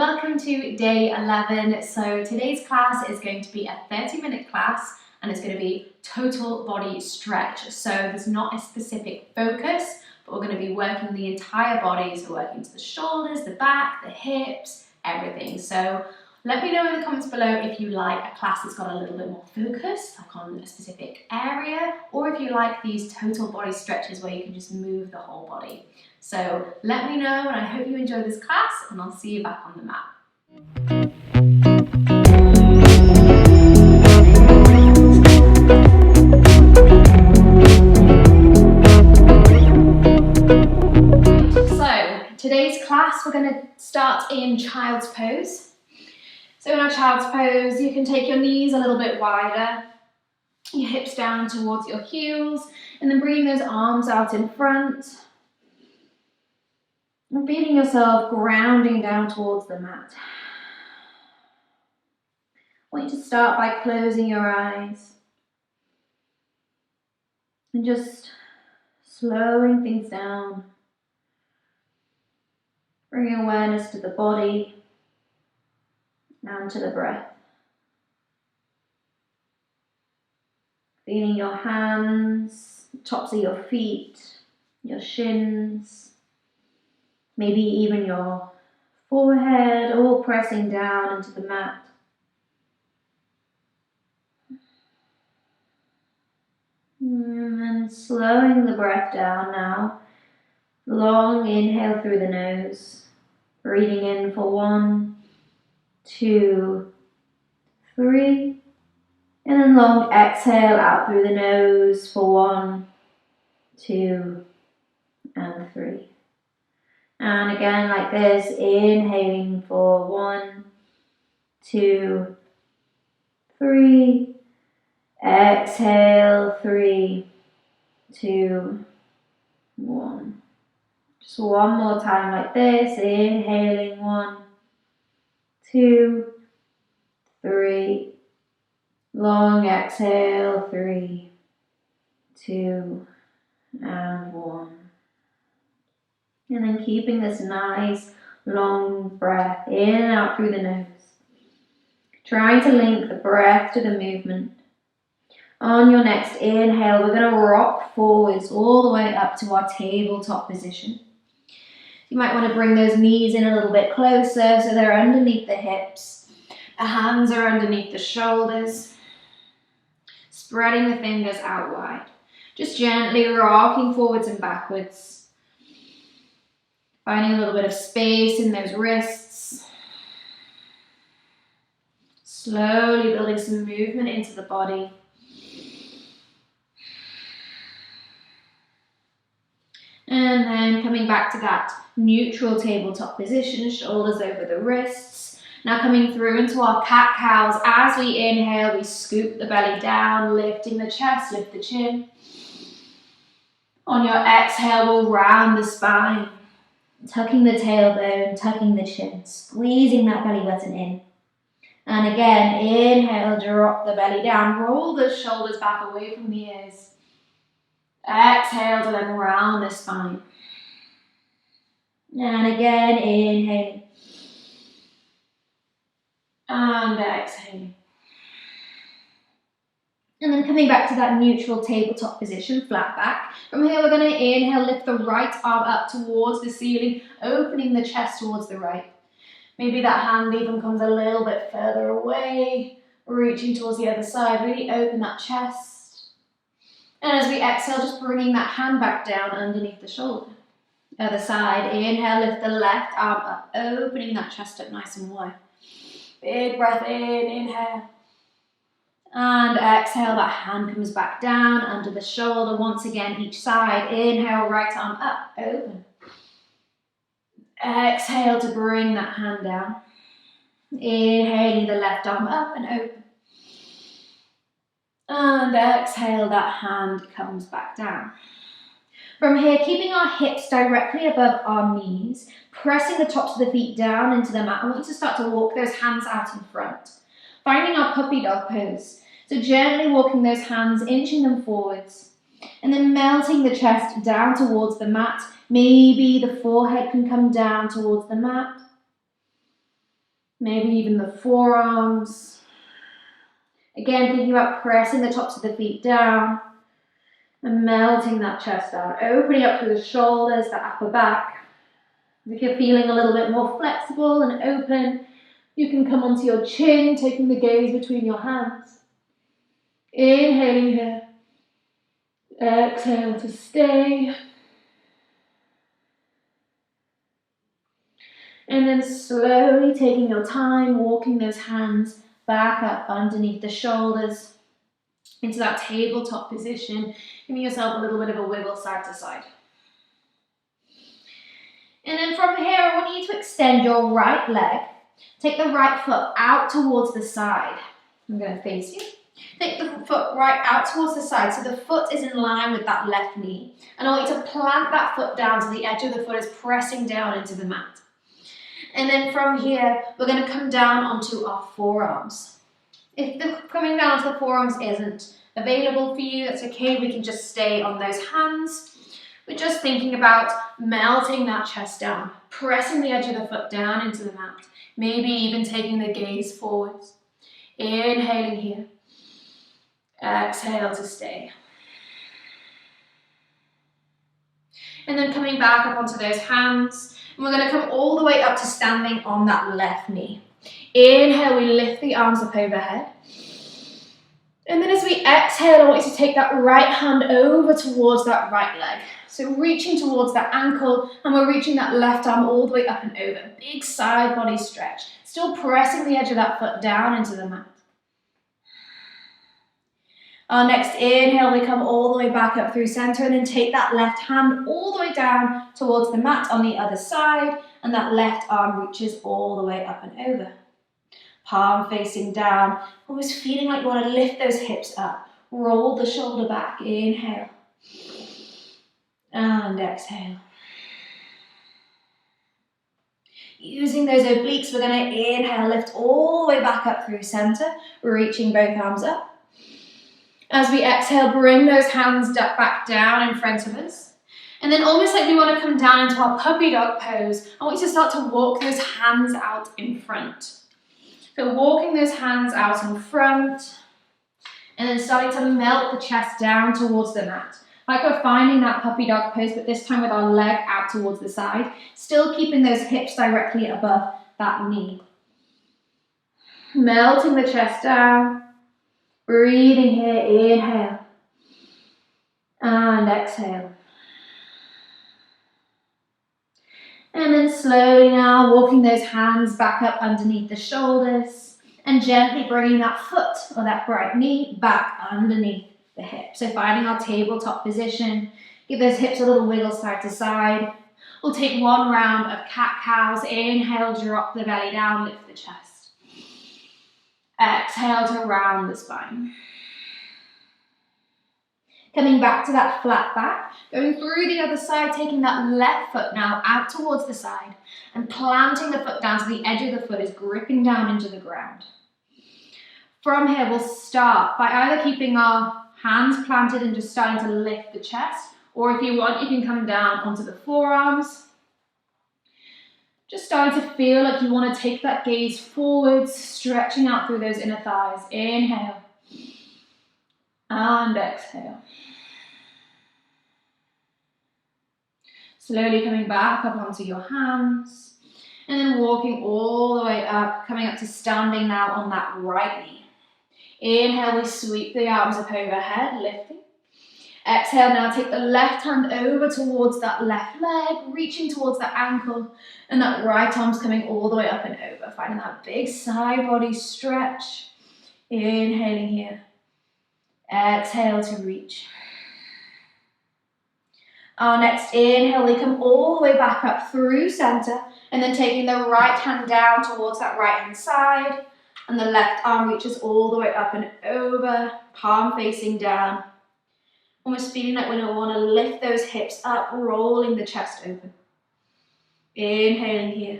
welcome to day 11. So today's class is going to be a 30-minute class and it's going to be total body stretch. So there's not a specific focus, but we're going to be working the entire body. So working to the shoulders, the back, the hips, everything. So let me know in the comments below if you like a class that's got a little bit more focus, like on a specific area, or if you like these total body stretches where you can just move the whole body. So let me know, and I hope you enjoy this class, and I'll see you back on the mat. So today's class, we're going to start in child's pose. So in our child's pose, you can take your knees a little bit wider, your hips down towards your heels, and then bringing those arms out in front. And feeling yourself grounding down towards the mat. I want you to start by closing your eyes and just slowing things down. Bringing awareness to the body and to the breath. Feeling your hands, tops of your feet, your shins, maybe even your forehead, all pressing down into the mat. And then slowing the breath down now. Long inhale through the nose. Breathing in for 1, 2, 3. And then long exhale out through the nose for 1, 2, and 3. And again like this, inhaling for 1, 2, 3. Exhale, 3, 2, 1. Just one more time like this, inhaling 1, 2, 3. Long exhale, 3, 2, and 1. And then keeping this nice long breath in and out through the nose. Trying to link the breath to the movement. On your next inhale, we're going to rock forwards all the way up to our tabletop position. You might want to bring those knees in a little bit closer so they're underneath the hips. The hands are underneath the shoulders. Spreading the fingers out wide. Just gently rocking forwards and backwards. Finding a little bit of space in those wrists. Slowly building some movement into the body. And then coming back to that neutral tabletop position, shoulders over the wrists. Now coming through into our cat-cows. As we inhale, we scoop the belly down, lifting the chest, lift the chin. On your exhale, we'll round the spine. Tucking the tailbone, tucking the chin, squeezing that belly button in. And again, inhale, drop the belly down, roll the shoulders back away from the ears. Exhale to then round the spine. And again, inhaling. And exhaling. And then coming back to that neutral tabletop position, flat back. From here, we're going to inhale, lift the right arm up towards the ceiling, opening the chest towards the right. Maybe that hand even comes a little bit further away, reaching towards the other side. Really open that chest. And as we exhale, just bringing that hand back down underneath the shoulder. Other side, inhale, lift the left arm up, opening that chest up nice and wide. Big breath in, inhale. And exhale, that hand comes back down under the shoulder. Once again, each side. Inhale, right arm up, open. Exhale to bring that hand down. Inhaling the left arm up and open. And exhale, that hand comes back down. From here, keeping our hips directly above our knees, pressing the tops of the feet down into the mat. I want you to start to walk those hands out in front. Finding our puppy dog pose. So gently walking those hands, inching them forwards. And then melting the chest down towards the mat. Maybe the forehead can come down towards the mat. maybe even the forearms. Again, thinking about pressing the tops of the feet down and melting that chest down, opening up through the shoulders, the upper back. If you're feeling a little bit more flexible and open, you can come onto your chin, taking the gaze between your hands. Inhaling here. Exhale to stay. And then slowly taking your time, walking those hands back up underneath the shoulders into that tabletop position, giving yourself a little bit of a wiggle side to side. And then from here, I want you to extend your right leg. Take the right foot out towards the side. I'm going to face you. Take the foot right out towards the side so the foot is in line with that left knee. And I want you to plant that foot down so the edge of the foot is pressing down into the mat. And then from here, we're going to come down onto our forearms. If coming down to the forearms isn't available for you, that's okay. We can just stay on those hands. We're just thinking about melting that chest down, pressing the edge of the foot down into the mat, maybe even taking the gaze forwards. Inhaling here. Exhale to stay. And then coming back up onto those hands. And we're going to come all the way up to standing on that left knee. Inhale, we lift the arms up overhead. And then as we exhale, I want you to take that right hand over towards that right leg. So reaching towards that ankle, and we're reaching that left arm all the way up and over. Big side body stretch. Still pressing the edge of that foot down into the mat. Our next inhale, we come all the way back up through center, and then take that left hand all the way down towards the mat on the other side, and that left arm reaches all the way up and over. Palm facing down, almost feeling like you want to lift those hips up. Roll the shoulder back, inhale. And exhale. Using those obliques, we're going to inhale, lift all the way back up through center, reaching both arms up. As we exhale, bring those hands back down in front of us. And then almost like we want to come down into our puppy dog pose, I want you to start to walk those hands out in front. So walking those hands out in front, and then starting to melt the chest down towards the mat. Like we're finding that puppy dog pose, but this time with our leg out towards the side, still keeping those hips directly above that knee. Melting the chest down. Breathing here, inhale, and exhale. And then slowly now walking those hands back up underneath the shoulders and gently bringing that foot or that right knee back underneath the hip. So finding our tabletop position, give those hips a little wiggle side to side. We'll take one round of cat-cows. Inhale, drop the belly down, lift the chest. Exhale to round the spine. Coming back to that flat back, going through the other side, taking that left foot now out towards the side and planting the foot down so the edge of the foot is gripping down into the ground. From here, we'll start by either keeping our hands planted and just starting to lift the chest, or if you want, you can come down onto the forearms. Just starting to feel like you want to take that gaze forwards, stretching out through those inner thighs. Inhale. And exhale. Slowly coming back up onto your hands. And then walking all the way up, coming up to standing now on that right knee. Inhale, we sweep the arms up overhead, lifting. Exhale, now take the left hand over towards that left leg, reaching towards that ankle, and that right arm's coming all the way up and over, finding that big side body stretch. Inhaling here. Exhale to reach. Our next inhale, we come all the way back up through center, and then taking the right hand down towards that right hand side, and the left arm reaches all the way up and over, palm facing down. Almost feeling like we want to lift those hips up, rolling the chest open. Inhaling here.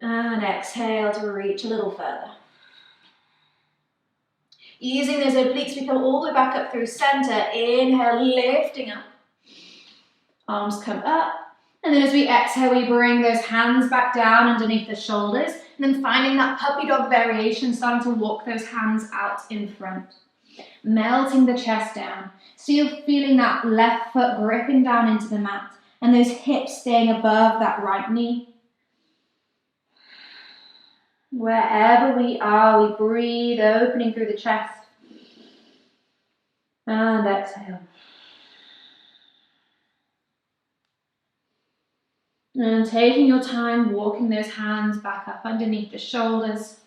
And exhale to reach a little further. Using those obliques, we come all the way back up through center. Inhale, lifting up. Arms come up. And then as we exhale, we bring those hands back down underneath the shoulders, and then finding that puppy dog variation, starting to walk those hands out in front. Melting the chest down. So you're feeling that left foot gripping down into the mat, and those hips staying above that right knee. Wherever we are, we breathe, opening through the chest. And exhale. And taking your time, walking those hands back up underneath the shoulders,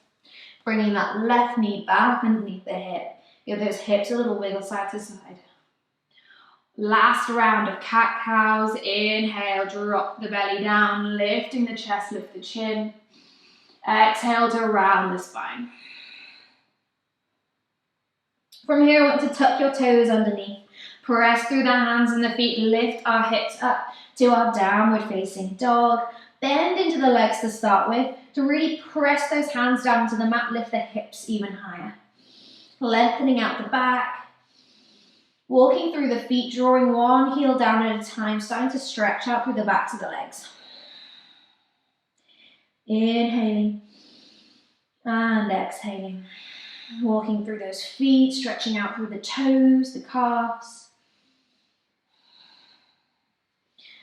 bringing that left knee back underneath the hip. Give those hips a little wiggle side to side. Last round of cat-cows. Inhale, drop the belly down, lifting the chest, lift the chin. Exhale to round the spine. From here, I want to tuck your toes underneath. Press through the hands and the feet, lift our hips up to our downward facing dog. Bend into the legs to start with, to really press those hands down to the mat, lift the hips even higher. Lengthening out the back. Walking through the feet, drawing one heel down at a time, starting to stretch out through the backs of the legs. Inhaling and exhaling. Walking through those feet, stretching out through the toes, the calves.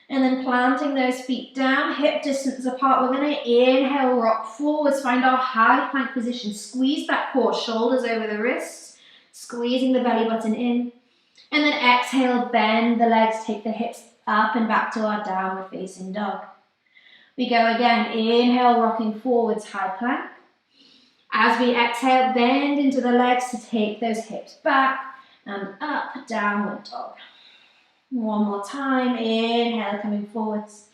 And then planting those feet down, hip distance apart. We're going to inhale, rock forwards, find our high plank position. Squeeze that core, shoulders over the wrists, squeezing the belly button in. And then exhale, bend the legs, take the hips up and back to our downward facing dog. We go again, inhale, rocking forwards, high plank. As we exhale, bend into the legs to take those hips back and up, downward dog. One more time, inhale, coming forwards.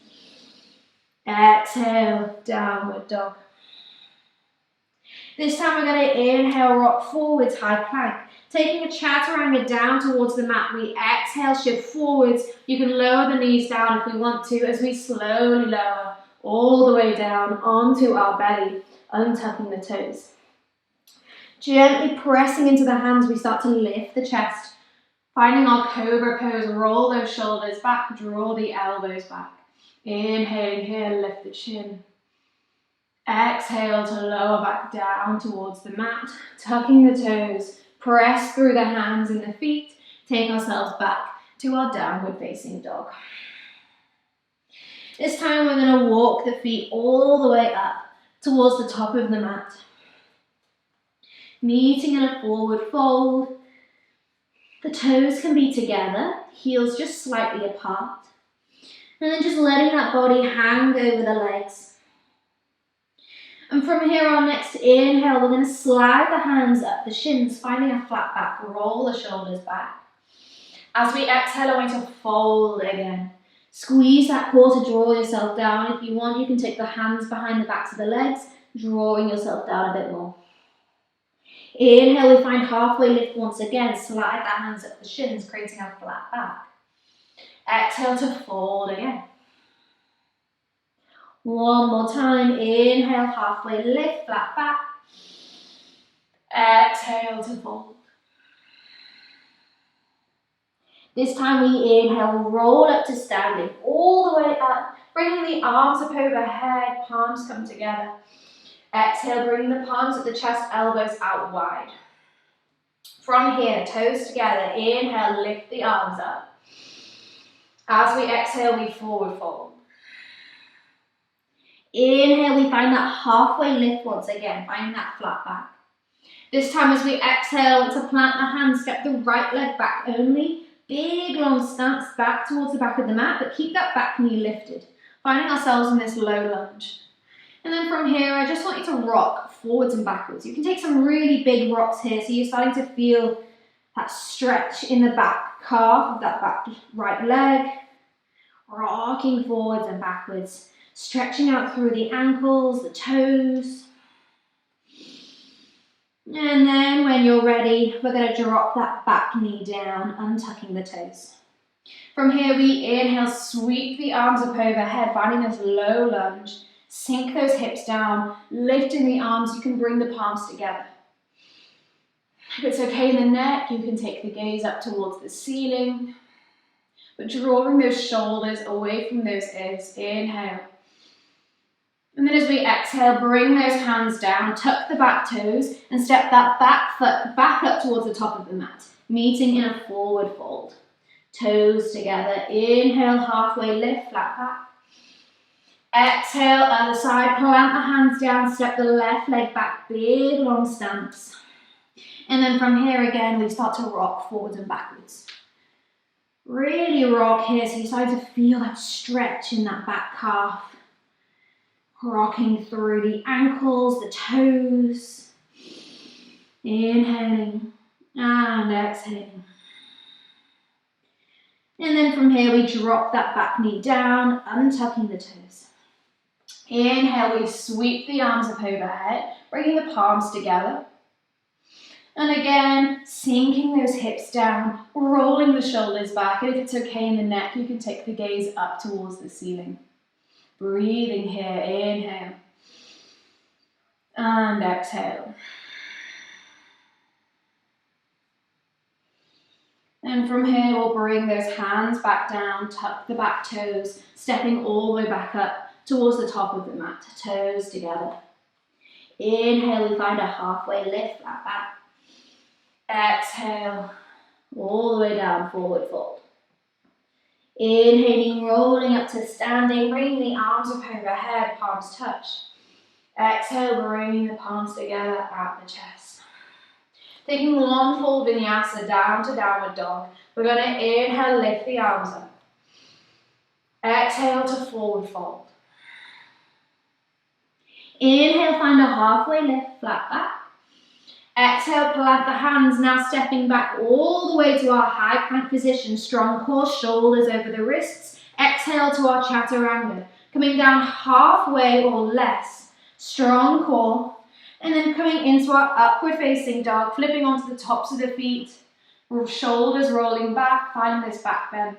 Exhale, downward dog. This time we're going to inhale, rock forwards, high plank. Taking a chaturanga down towards the mat, we exhale, shift forwards. You can lower the knees down if we want to, as we slowly lower all the way down onto our belly, untucking the toes. Gently pressing into the hands, we start to lift the chest. Finding our cobra pose, roll those shoulders back, draw the elbows back. Inhaling here, lift the chin. Exhale to lower back down towards the mat, tucking the toes, press through the hands and the feet, take ourselves back to our downward facing dog. This time we're going to walk the feet all the way up towards the top of the mat. Meeting in a forward fold. The toes can be together, heels just slightly apart. And then just letting that body hang over the legs. And from here, our next inhale, we're going to slide the hands up the shins, finding a flat back, roll the shoulders back. As we exhale, we're going to fold again. Squeeze that core to draw yourself down. If you want, you can take the hands behind the backs of the legs, drawing yourself down a bit more. Inhale, we find halfway lift once again. Slide the hands up the shins, creating a flat back. Exhale to fold again. One more time. Inhale, halfway lift, flat back. Exhale to fold. This time we inhale, roll up to standing, all the way up, bringing the arms up overhead, palms come together. Exhale, bringing the palms at the chest, elbows out wide. From here, toes together, inhale, lift the arms up. As we exhale, we forward fold. Inhale, we find that halfway lift once again, finding that flat back. This time as we exhale, to plant the hands, step the right leg back only. Big long stance back towards the back of the mat, but keep that back knee lifted. Finding ourselves in this low lunge. And then from here, I just want you to rock forwards and backwards. You can take some really big rocks here, so you're starting to feel that stretch in the back calf of that back right leg. Rocking forwards and backwards. Stretching out through the ankles, the toes. And then when you're ready, we're going to drop that back knee down, untucking the toes. From here, we inhale, sweep the arms up overhead, finding this low lunge. Sink those hips down, lifting the arms, you can bring the palms together. If it's okay in the neck, you can take the gaze up towards the ceiling. but drawing those shoulders away from those ears. Inhale. And then as we exhale, bring those hands down, tuck the back toes, and step that back foot back up towards the top of the mat, meeting in a forward fold. Toes together. Inhale, halfway lift, flat back. Exhale, other side, plant the hands down, step the left leg back, big long stance. And then from here again, we start to rock forwards and backwards. Really rock here, so you start to feel that stretch in that back calf. Rocking through the ankles, the toes. Inhaling and exhaling. And then from here, we drop that back knee down, untucking the toes. Inhale, we sweep the arms up overhead, bringing the palms together. And again, sinking those hips down, rolling the shoulders back. And if it's okay in the neck, you can take the gaze up towards the ceiling. Breathing here, inhale. And exhale. And from here, we'll bring those hands back down, tuck the back toes, stepping all the way back up towards the top of the mat, toes together. Inhale, we find a halfway lift, flat back. Exhale, all the way down, forward fold. Inhaling, rolling up to standing, bringing the arms up overhead, palms touch. Exhale, bringing the palms together at the chest. Taking one full vinyasa down to downward dog. We're going to inhale, lift the arms up. Exhale to forward fold. Inhale, find a halfway lift, flat back. Exhale, plant the hands, now stepping back all the way to our high plank position. Strong core, shoulders over the wrists. Exhale to our chaturanga. Coming down halfway or less. Strong core. And then coming into our upward facing dog, flipping onto the tops of the feet. Shoulders rolling back, finding this back bend.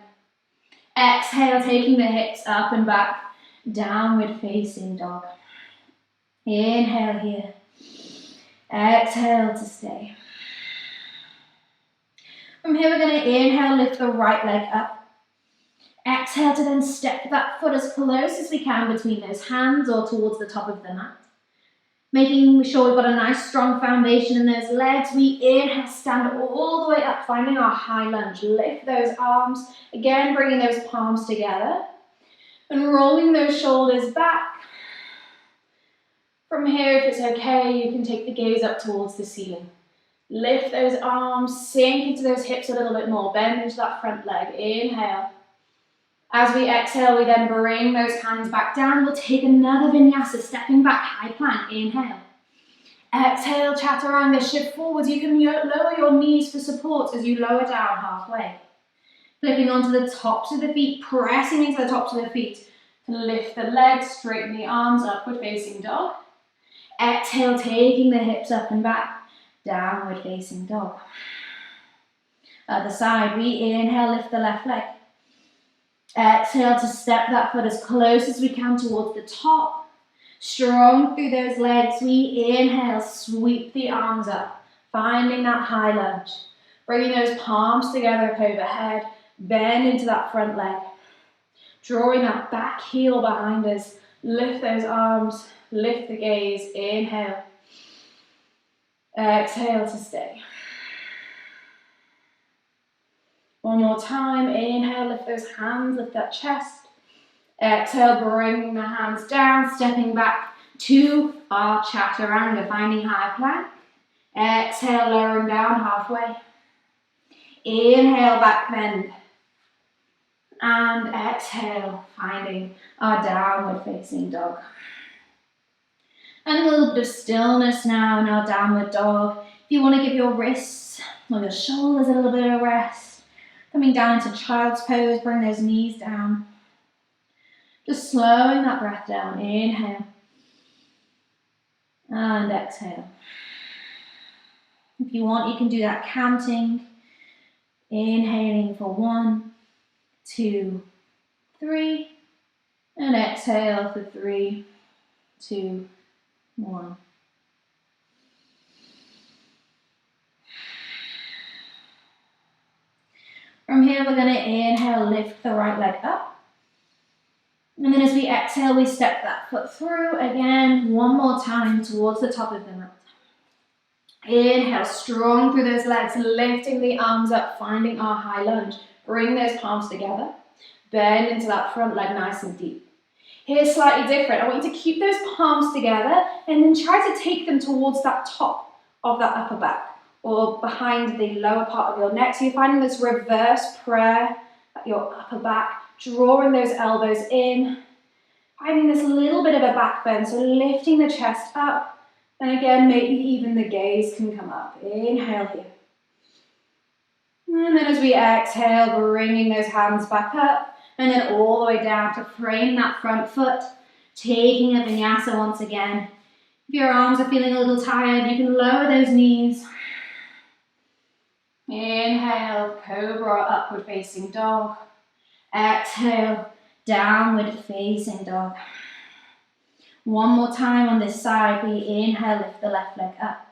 Exhale, taking the hips up and back. Downward facing dog. Inhale here. Exhale to stay. From here, we're going to inhale, lift the right leg up. Exhale to then step that foot as close as we can between those hands or towards the top of the mat. Making sure we've got a nice strong foundation in those legs. We inhale, stand all the way up, finding our high lunge. Lift those arms. Again, bringing those palms together. And rolling those shoulders back. From here, if it's okay, you can take the gaze up towards the ceiling. Lift those arms, sink into those hips a little bit more. Bend into that front leg. Inhale. As we exhale, we then bring those hands back down. We'll take another vinyasa, stepping back, high plank. Inhale. Exhale, chaturanga, shift forwards. You can lower your knees for support as you lower down halfway. Flipping onto the tops of the feet, pressing into the tops of the feet. To lift the legs, straighten the arms, upward facing dog. Exhale, taking the hips up and back, downward facing dog. Other side, we inhale, lift the left leg. Exhale to step that foot as close as we can towards the top. Strong through those legs, we inhale, sweep the arms up, finding that high lunge. Bringing those palms together up overhead, bend into that front leg. Drawing that back heel behind us, lift those arms. Lift the gaze, inhale. Exhale to stay. One more time, inhale, lift those hands, lift that chest. Exhale, bring the hands down, stepping back to our chaturanga, finding high plank. Exhale, lowering down halfway. Inhale, back bend. And exhale, finding our downward facing dog. And a little bit of stillness now in our downward dog. If you want to give your wrists or your shoulders a little bit of rest. Coming down into child's pose, bring those knees down. Just slowing that breath down. Inhale. And exhale. If you want, you can do that counting. Inhaling for 1, 2, 3. And exhale for 3, 2, 1. From here, we're going to inhale, lift the right leg up. And then as we exhale, we step that foot through again, one more time towards the top of the mat. Inhale, strong through those legs, lifting the arms up, finding our high lunge. Bring those palms together. Bend into that front leg nice and deep. Here's slightly different. I want you to keep those palms together and then try to take them towards that top of that upper back or behind the lower part of your neck. So you're finding this reverse prayer at your upper back, drawing those elbows in, finding this little bit of a back bend, so lifting the chest up. And again, maybe even the gaze can come up. Inhale here. And then as we exhale, bringing those hands back up and then all the way down to frame that front foot, taking a vinyasa once again. If your arms are feeling a little tired, you can lower those knees. Inhale, cobra, upward facing dog. Exhale, downward facing dog. One more time on this side, we inhale, lift the left leg up.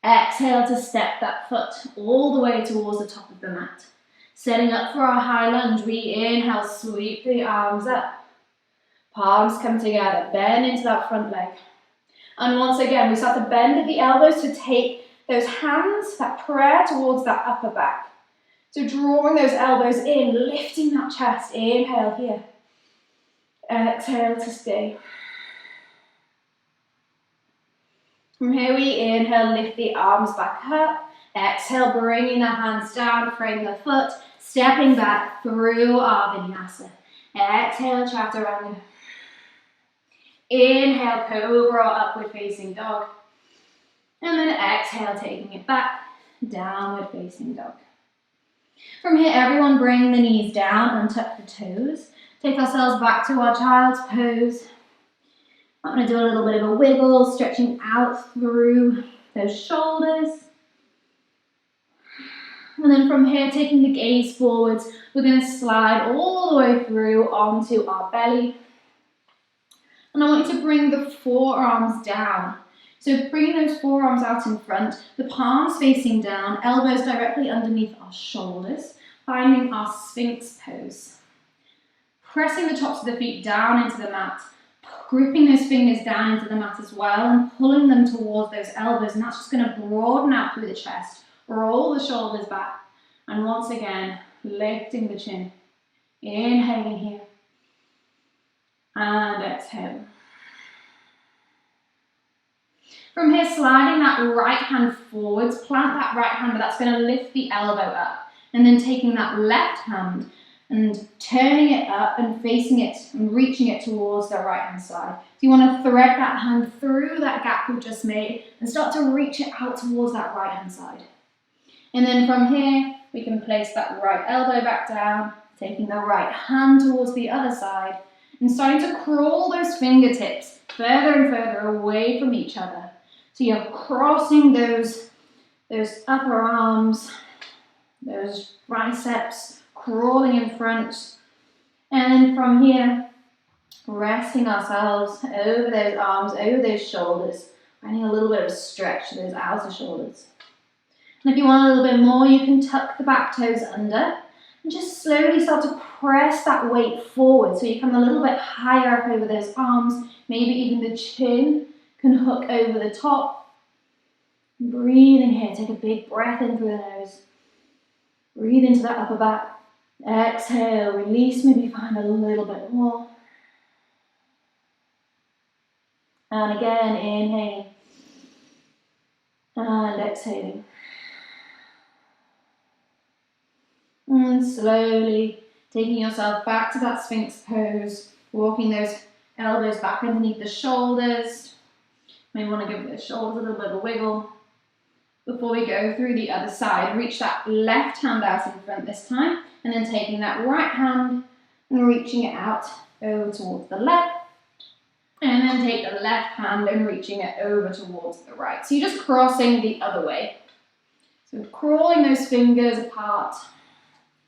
Exhale to step that foot all the way towards the top of the mat. Setting up for our high lunge, we inhale, sweep the arms up. Palms come together, bend into that front leg. And once again, we start to bend at the elbows to take those hands, that prayer towards that upper back. So drawing those elbows in, lifting that chest. Inhale here. Exhale to stay. From here we inhale, lift the arms back up. Exhale, bringing the hands down, frame the foot, stepping back through our vinyasa. Exhale, chaturanga. Inhale, cobra, upward facing dog. And then exhale, taking it back, downward facing dog. From here, everyone bring the knees down and tuck the toes. Take ourselves back to our child's pose. I'm going to do a little bit of a wiggle, stretching out through those shoulders. And then from here, taking the gaze forwards, we're going to slide all the way through onto our belly. And I want you to bring the forearms down. So bringing those forearms out in front, the palms facing down, elbows directly underneath our shoulders, finding our sphinx pose. Pressing the tops of the feet down into the mat, gripping those fingers down into the mat as well and pulling them towards those elbows, and that's just going to broaden out through the chest. Roll the shoulders back, and once again, lifting the chin. Inhaling here, and exhale. From here, sliding that right hand forwards, plant that right hand, but that's going to lift the elbow up, and then taking that left hand and turning it up and facing it and reaching it towards the right hand side. So you want to thread that hand through that gap we've just made and start to reach it out towards that right hand side. And then from here, we can place that right elbow back down, taking the right hand towards the other side and starting to crawl those fingertips further and further away from each other. So you're crossing those upper arms, those triceps, crawling in front, and then from here, resting ourselves over those arms, over those shoulders, finding a little bit of a stretch to those outer shoulders. And if you want a little bit more, you can tuck the back toes under and just slowly start to press that weight forward so you come a little bit higher up over those arms, maybe even the chin can hook over the top. Breathing here, take a big breath in through the nose. Breathe into that upper back. Exhale, release, maybe find a little bit more. And again, inhaling. And exhaling. And slowly taking yourself back to that sphinx pose, walking those elbows back underneath the shoulders. Maybe want to give the shoulders a little bit of a wiggle. Before we go through the other side, reach that left hand out in front this time, and then taking that right hand and reaching it out over towards the left, and then take the left hand and reaching it over towards the right. So you're just crossing the other way. So crawling those fingers apart.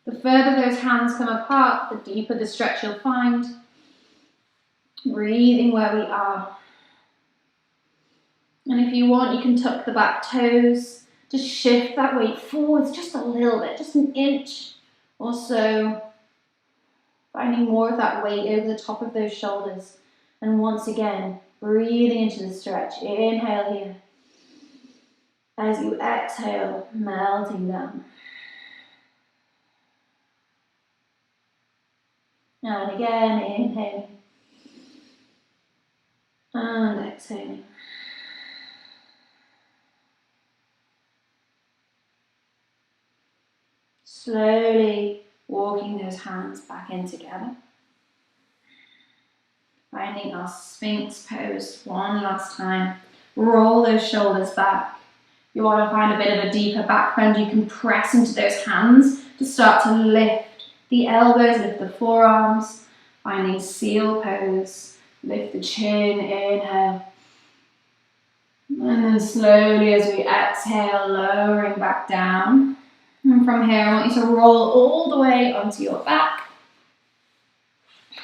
The further those hands come apart, the deeper the stretch you'll find. Breathing where we are. And if you want, you can tuck the back toes Just shift that weight forwards just a little bit, just an inch or so. Finding more of that weight over the top of those shoulders. And once again, breathing into the stretch. Inhale here. As you exhale, melting down. And again, inhaling. And exhaling. Slowly walking those hands back in together. Finding our sphinx pose one last time. Roll those shoulders back. You want to find a bit of a deeper back bend. You can press into those hands to start to lift the elbows, lift the forearms. Finding seal pose. Lift the chin, inhale. And then slowly as we exhale, lowering back down. And from here, I want you to roll all the way onto your back.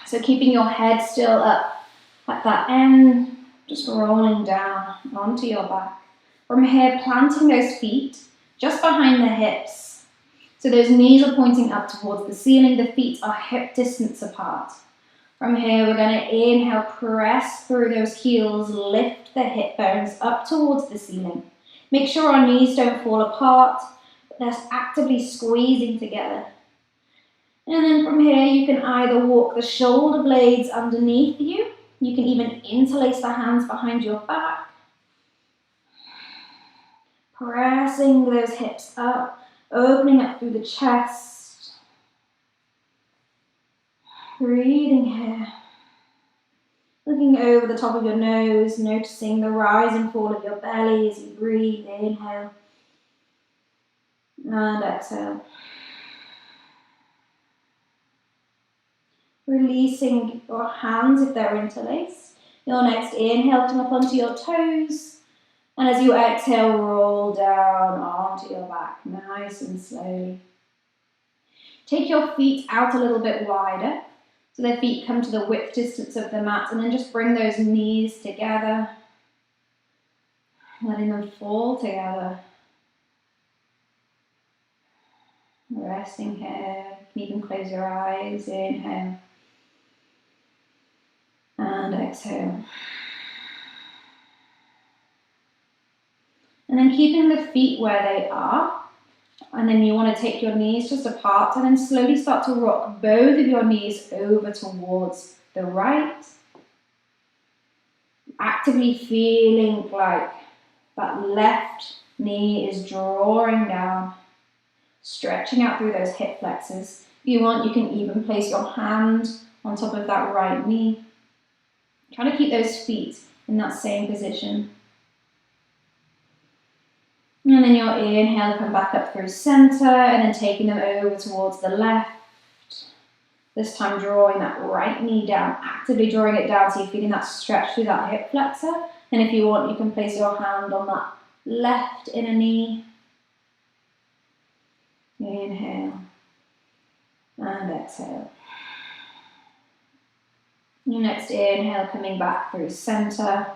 So keeping your head still up at that end, just rolling down onto your back. From here, planting those feet just behind the hips. So those knees are pointing up towards the ceiling, the feet are hip distance apart. From here, we're going to inhale, press through those heels, lift the hip bones up towards the ceiling. Make sure our knees don't fall apart, but they're actively squeezing together. And then from here, you can either walk the shoulder blades underneath you. You can even interlace the hands behind your back. Pressing those hips up, opening up through the chest. Breathing here. Looking over the top of your nose, noticing the rise and fall of your belly as you breathe. Inhale. And exhale. Releasing your hands if they're interlaced. Your next inhale, come up onto your toes. And as you exhale, roll down onto your back, nice and slowly. Take your feet out a little bit wider, so their feet come to the width distance of the mat, and then just bring those knees together, letting them fall together. Resting here, you can even close your eyes, inhale, and exhale. And then keeping the feet where they are. And then you want to take your knees just apart and then slowly start to rock both of your knees over towards the right. Actively feeling like that left knee is drawing down, stretching out through those hip flexors. If you want, you can even place your hand on top of that right knee. Try to keep those feet in that same position. And then your inhale, come back up through center and then taking them over towards the left. This time drawing that right knee down, actively drawing it down so you're feeling that stretch through that hip flexor. And if you want, you can place your hand on that left inner knee. Inhale and exhale. Your next inhale, coming back through center.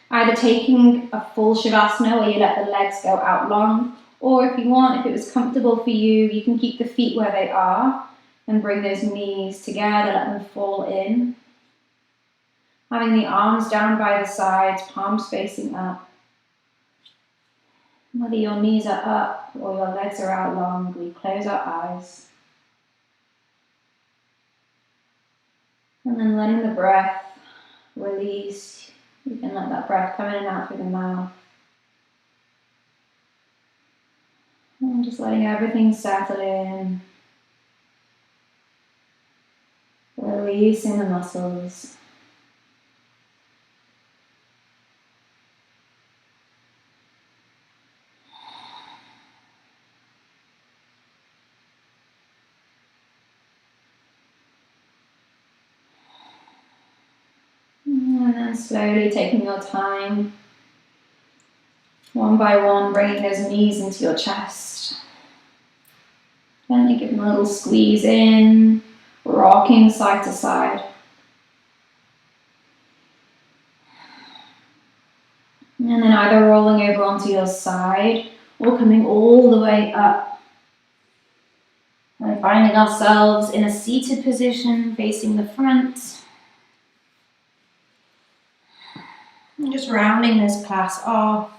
Either taking a full Shavasana where you let the legs go out long, or if you want, if it was comfortable for you, you can keep the feet where they are and bring those knees together, let them fall in. Having the arms down by the sides, palms facing up. Whether your knees are up or your legs are out long, we close our eyes. And then letting the breath release. You can let that breath come in and out through the mouth. And just letting everything settle in. Releasing the muscles. And then slowly taking your time, one by one, bringing those knees into your chest. Gently give them a little squeeze in, rocking side to side. And then either rolling over onto your side We're coming all the way up. We're finding ourselves in a seated position, facing the front. And just rounding this class off.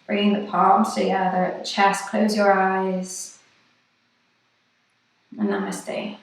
Bringing the palms together at the chest, close your eyes. And namaste.